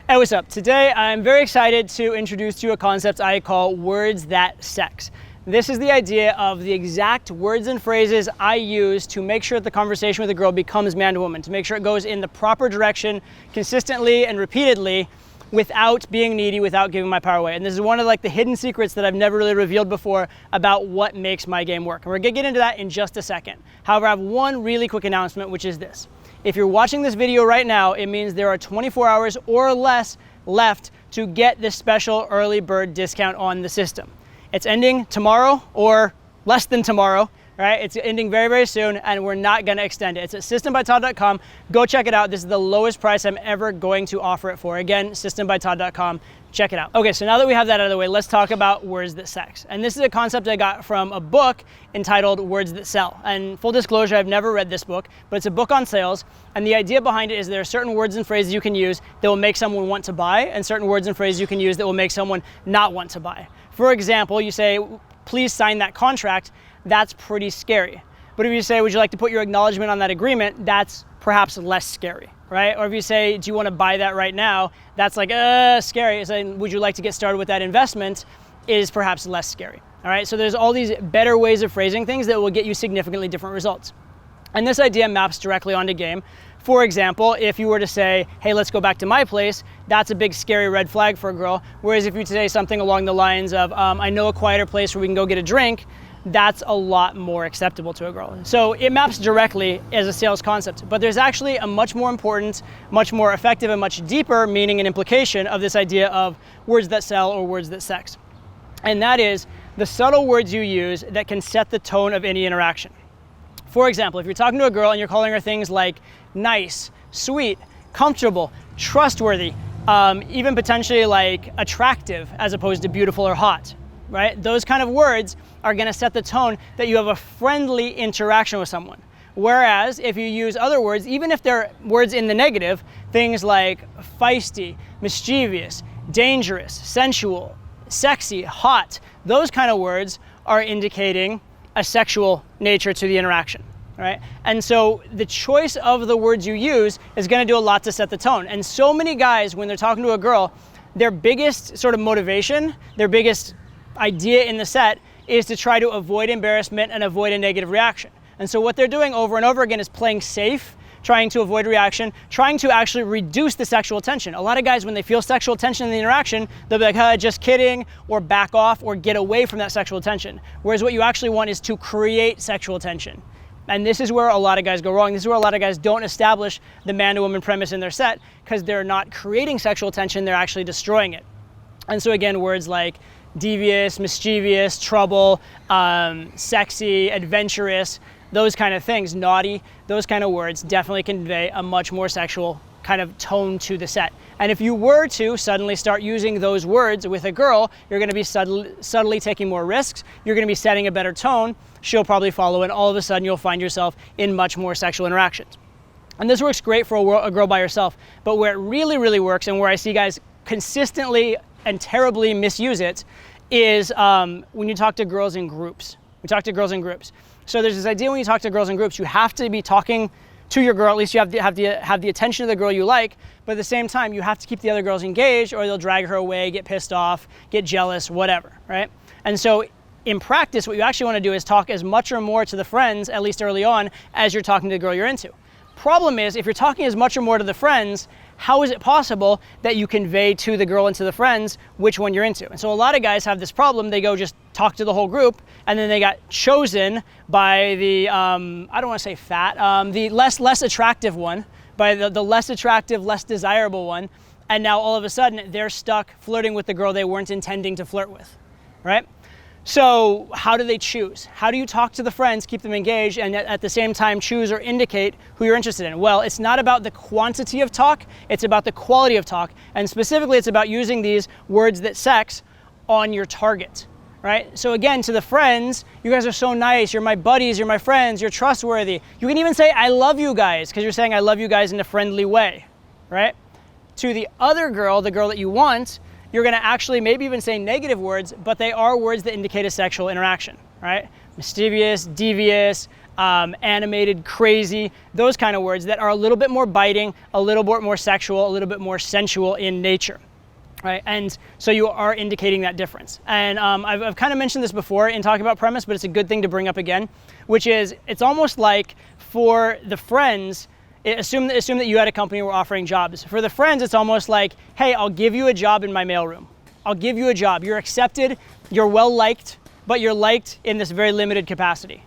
Hey, what's up? Today I'm very excited to introduce to you a concept I call words that sex. This is the idea of the exact words and phrases I use to make sure that the conversation with a girl becomes man to woman, to make sure it goes in the proper direction consistently and repeatedly without being needy, without giving my power away. And this is one of the hidden secrets that I've never really revealed before about what makes my game work. And we're gonna get into that in just a second. However, I have one really quick announcement, which is this. If you're watching this video right now, it means there are 24 hours or less left to get this special early bird discount on the system. It's ending tomorrow or less than tomorrow, right? It's ending very, very soon, and we're not gonna extend it. It's at systembytodd.com. Go check it out. This is the lowest price I'm ever going to offer it for. Again, systembytodd.com. Check it out. Okay, so now that we have that out of the way, let's talk about words that sex. And this is a concept I got from a book entitled Words That Sell. And full disclosure, I've never read this book, but it's a book on sales. And the idea behind it is there are certain words and phrases you can use that will make someone want to buy, and certain words and phrases you can use that will make someone not want to buy. For example, you say, please sign that contract. That's pretty scary. But if you say, would you like to put your acknowledgement on that agreement? That's perhaps less scary, right? Or if you say, do you want to buy that right now? That's like, scary. Saying, would you like to get started with that investment? Is perhaps less scary, all right? So there's all these better ways of phrasing things that will get you significantly different results. And this idea maps directly onto game. For example, if you were to say, hey, let's go back to my place, that's a big scary red flag for a girl. Whereas if you say something along the lines of, I know a quieter place where we can go get a drink, that's a lot more acceptable to a girl. So it maps directly as a sales concept, but there's actually a much more important, much more effective, and much deeper meaning and implication of this idea of words that sell or words that sex. And that is the subtle words you use that can set the tone of any interaction. For example, if you're talking to a girl and you're calling her things like nice, sweet, comfortable, trustworthy, even potentially like attractive as opposed to beautiful or hot, right? Those kind of words are gonna set the tone that you have a friendly interaction with someone. Whereas if you use other words, even if they're words in the negative, things like feisty, mischievous, dangerous, sensual, sexy, hot, those kind of words are indicating a sexual nature to the interaction, right? And so the choice of the words you use is gonna do a lot to set the tone. And so many guys, when they're talking to a girl, their biggest sort of motivation, their biggest idea in the set is to try to avoid embarrassment and avoid a negative reaction. And so what they're doing over and over again is playing safe, trying to avoid reaction, trying to actually reduce the sexual tension. A lot of guys, when they feel sexual tension in the interaction, they'll be like, just kidding, or back off, or get away from that sexual tension. Whereas what you actually want is to create sexual tension. And this is where a lot of guys go wrong. This is where a lot of guys don't establish the man-to-woman premise in their set, because they're not creating sexual tension, they're actually destroying it. And so again, words like devious, mischievous, trouble, sexy, adventurous, those kind of things, naughty, those kind of words definitely convey a much more sexual kind of tone to the set. And if you were to suddenly start using those words with a girl, you're gonna be subtly taking more risks, you're gonna be setting a better tone, she'll probably follow, and all of a sudden you'll find yourself in much more sexual interactions. And this works great for a girl by herself, but where it really, really works, and where I see guys consistently and terribly misuse it, is when you talk to girls in groups. We talk to girls in groups. So there's this idea when you talk to girls in groups, you have to be talking to your girl, at least you have to have the attention of the girl you like, but at the same time, you have to keep the other girls engaged or they'll drag her away, get pissed off, get jealous, whatever, right? And so in practice, what you actually wanna do is talk as much or more to the friends, at least early on, as you're talking to the girl you're into. Problem is, if you're talking as much or more to the friends, how is it possible that you convey to the girl and to the friends which one you're into? And so a lot of guys have this problem. They go just talk to the whole group, and then they got chosen by the, I don't want to say fat, the less attractive one, by the less attractive, less desirable one, and now all of a sudden they're stuck flirting with the girl they weren't intending to flirt with, right? So how do they choose? How do you talk to the friends, keep them engaged, and at the same time choose or indicate who you're interested in? Well, it's not about the quantity of talk, it's about the quality of talk. And specifically, it's about using these words that sex on your target, right? So again, to the friends, you guys are so nice, you're my buddies, you're my friends, you're trustworthy. You can even say, I love you guys, because you're saying I love you guys in a friendly way, right? To the other girl, the girl that you want, you're gonna actually maybe even say negative words, but they are words that indicate a sexual interaction, right? Mischievous, devious, animated, crazy, those kind of words that are a little bit more biting, a little bit more sexual, a little bit more sensual in nature. Right? And so you are indicating that difference. And I've kind of mentioned this before in talking about premise, but it's a good thing to bring up again, which is it's almost like for the friends, assume that you had a company who were offering jobs. For the friends, it's almost like, hey, I'll give you a job in my mailroom. I'll give you a job. You're accepted, you're well liked, but you're liked in this very limited capacity.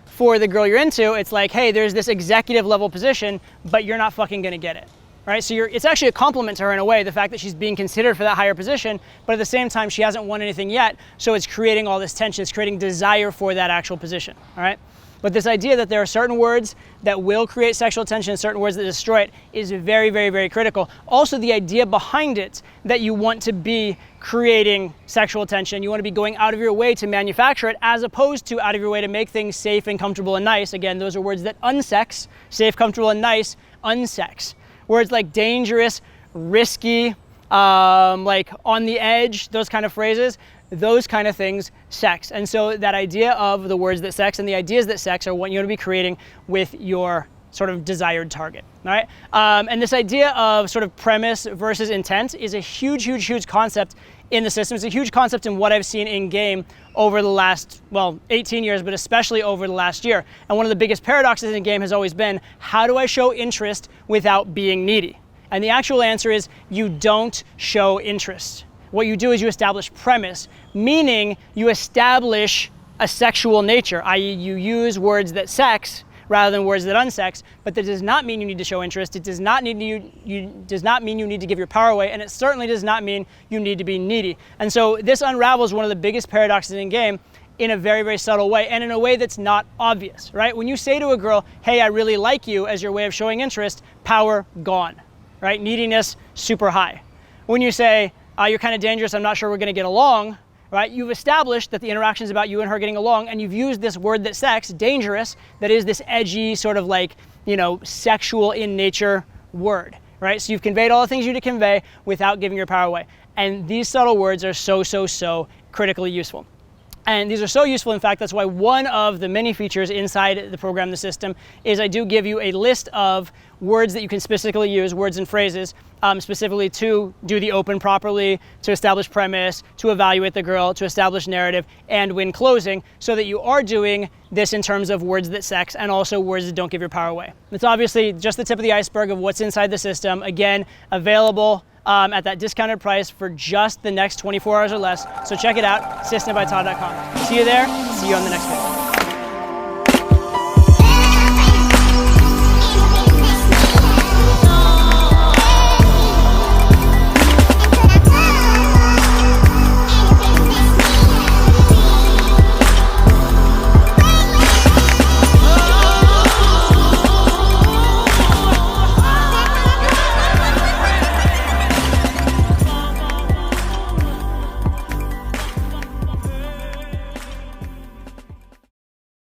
For the girl you're into, it's like, hey, there's this executive level position, but you're not fucking gonna get it. Right? So it's actually a compliment to her in a way, the fact that she's being considered for that higher position, but at the same time, she hasn't won anything yet, so it's creating all this tension, it's creating desire for that actual position, all right? But this idea that there are certain words that will create sexual tension and certain words that destroy it is very, very, very critical. Also, the idea behind it that you want to be creating sexual tension, you want to be going out of your way to manufacture it, as opposed to out of your way to make things safe and comfortable and nice. Again, those are words that unsex, safe, comfortable, and nice, unsex. Words like dangerous, risky, like on the edge, those kind of phrases, those kind of things, sex. And so that idea of the words that sex and the ideas that sex are what you want to be creating with your sort of desired target, all right? And this idea of sort of premise versus intent is a huge, huge, huge concept in the system. It's a huge concept in what I've seen in game over the last, 18 years, but especially over the last year. And one of the biggest paradoxes in game has always been, how do I show interest without being needy? And the actual answer is, you don't show interest. What you do is you establish premise, meaning you establish a sexual nature, i.e. you use words that sex rather than words that unsex, but that does not mean you need to show interest. It does not mean you need to give your power away, and it certainly does not mean you need to be needy. And so this unravels one of the biggest paradoxes in game in a very, very subtle way, and in a way that's not obvious, right? When you say to a girl, hey, I really like you, as your way of showing interest, power gone, right? Neediness, super high. When you say, you're kind of dangerous, I'm not sure we're gonna get along, right? You've established that the interaction is about you and her getting along, and you've used this word that sex, dangerous, that is this edgy sort of like, sexual in nature word, right? So you've conveyed all the things you need to convey without giving your power away. And these subtle words are so, so, so critically useful. And these are so useful, in fact, that's why one of the many features inside the program, the system, is I do give you a list of words that you can specifically use, words and phrases, specifically to do the open properly, to establish premise, to evaluate the girl, to establish narrative, and win closing, so that you are doing this in terms of words that sex and also words that don't give your power away. It's obviously just the tip of the iceberg of what's inside the system. Again, available at that discounted price for just the next 24 hours or less. So check it out, systembytodd.com. See you there. See you on the next video.